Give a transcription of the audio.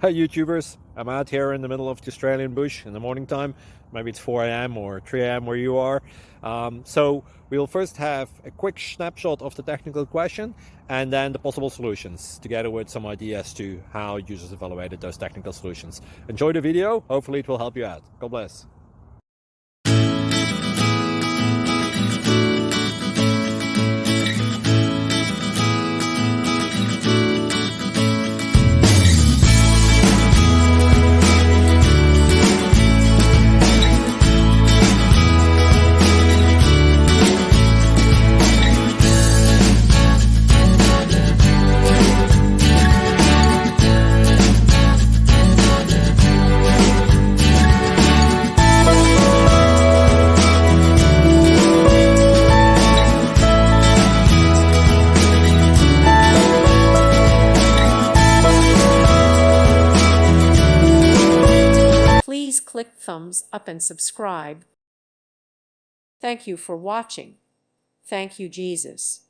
Hi YouTubers, I'm out here in the middle of the Australian bush in the morning time. Maybe it's 4 a.m. or 3 a.m. where you are. So we'll first have a quick snapshot of the technical question and then the possible solutions, together with some ideas to how users evaluated those technical solutions. Enjoy the video, hopefully it will help you out. God bless. Please click thumbs up and subscribe. Thank you for watching. Thank you, Jesus.